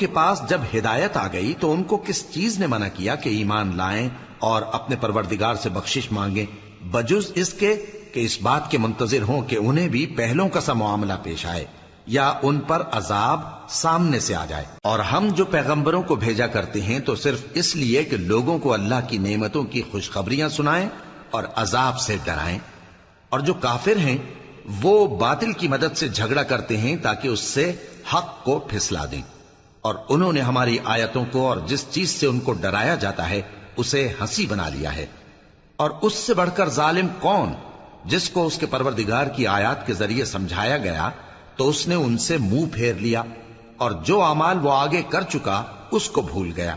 کے پاس جب ہدایت آ گئی تو ان کو کس چیز نے منع کیا کہ ایمان لائیں اور اپنے پروردگار سے بخشش مانگیں، بجز اس کے کہ اس بات کے منتظر ہوں کہ انہیں بھی پہلوں کا سا معاملہ پیش آئے یا ان پر عذاب سامنے سے آ جائے۔ اور ہم جو پیغمبروں کو بھیجا کرتے ہیں تو صرف اس لیے کہ لوگوں کو اللہ کی نعمتوں کی خوشخبریاں سنائیں اور عذاب سے ڈرائیں، اور جو کافر ہیں وہ باطل کی مدد سے جھگڑا کرتے ہیں تاکہ اس سے حق کو پھسلا دیں، اور انہوں نے ہماری آیتوں کو اور جس چیز سے ان کو ڈرایا جاتا ہے اسے ہنسی بنا لیا ہے۔ اور اس سے بڑھ کر ظالم کون، جس کو اس کے پروردگار کی آیات کے ذریعے سمجھایا گیا تو اس نے ان سے منہ پھیر لیا، اور جو اعمال وہ آگے کر چکا اس کو بھول گیا۔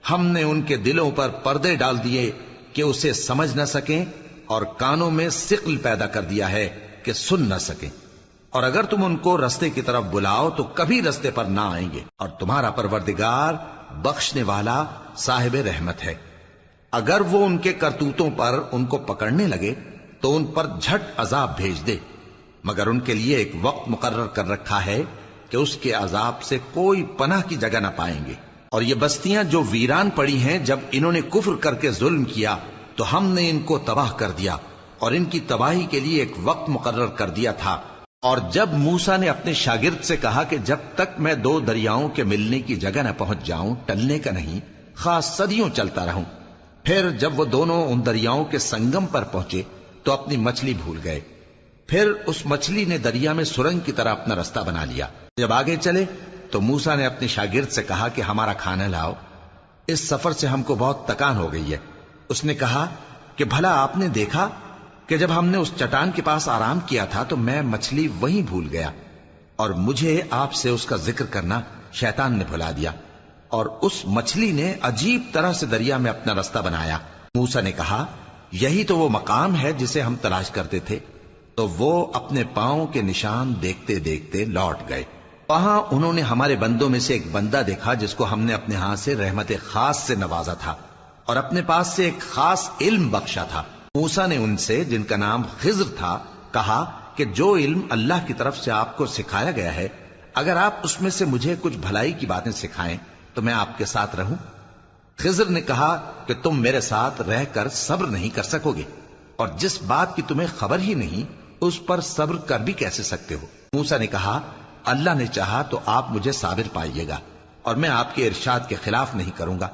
ہم نے ان کے دلوں پر پردے ڈال دیے کہ اسے سمجھ نہ سکیں، اور کانوں میں ثقل پیدا کر دیا ہے کہ سن نہ سکیں، اور اگر تم ان کو رستے کی طرف بلاؤ تو کبھی رستے پر نہ آئیں گے، اور تمہارا پروردگار بخشنے والا صاحب رحمت ہے۔ اگر وہ ان کے کرتوتوں پر ان کو پکڑنے لگے تو ان پر جھٹ عذاب بھیج دے، مگر ان کے لیے ایک وقت مقرر کر رکھا ہے کہ اس کے عذاب سے کوئی پناہ کی جگہ نہ پائیں گے۔ اور یہ بستیاں جو ویران پڑی ہیں، جب انہوں نے کفر کر کے ظلم کیا تو ہم نے ان کو تباہ کر دیا، اور ان کی تباہی کے لیے ایک وقت مقرر کر دیا تھا۔ اور جب موسیٰ نے اپنے شاگرد سے کہا کہ جب تک میں دو دریاؤں کے ملنے کی جگہ نہ پہنچ جاؤں ٹلنے کا نہیں، خاص صدیوں چلتا رہوں، پھر جب وہ دونوں ان دریاؤں کے سنگم پر پہنچے تو اپنی مچھلی بھول گئے، پھر اس مچھلی نے دریا میں سرنگ کی طرح اپنا رستہ بنا لیا۔ جب آگے چلے تو موسیٰ نے اپنے شاگرد سے کہا کہ ہمارا کھانا لاؤ، اس سفر سے ہم کو بہت تکان ہو گئی ہے۔ اس نے کہا کہ بھلا آپ نے دیکھا کہ جب ہم نے اس چٹان کے پاس آرام کیا تھا تو میں مچھلی وہیں بھول گیا، اور مجھے آپ سے اس کا ذکر کرنا شیطان نے بھلا دیا، اور اس مچھلی نے عجیب طرح سے دریا میں اپنا رستہ بنایا۔ موسیٰ نے کہا یہی تو وہ مقام ہے جسے ہم تلاش کرتے تھے، تو وہ اپنے پاؤں کے نشان دیکھتے دیکھتے لوٹ گئے۔ وہاں انہوں نے ہمارے بندوں میں سے ایک بندہ دیکھا جس کو ہم نے اپنے ہاں سے رحمت خاص سے نوازا تھا اور اپنے پاس سے ایک خاص علم بخشا تھا۔ موسیٰ نے ان سے، جن کا نام خضر تھا، کہا کہ جو علم اللہ کی طرف سے آپ کو سکھایا گیا ہے، اگر آپ اس میں سے مجھے کچھ بھلائی کی باتیں سکھائیں تو میں آپ کے ساتھ رہوں۔ خضر نے کہا کہ تم میرے ساتھ رہ کر صبر نہیں کر سکو گے، اور جس بات کی تمہیں خبر ہی نہیں اس پر صبر کر بھی کیسے سکتے ہو؟ موسیٰ نے کہا اللہ نے چاہا تو آپ مجھے صابر پائیے گا، اور میں آپ کے ارشاد کے خلاف نہیں کروں گا۔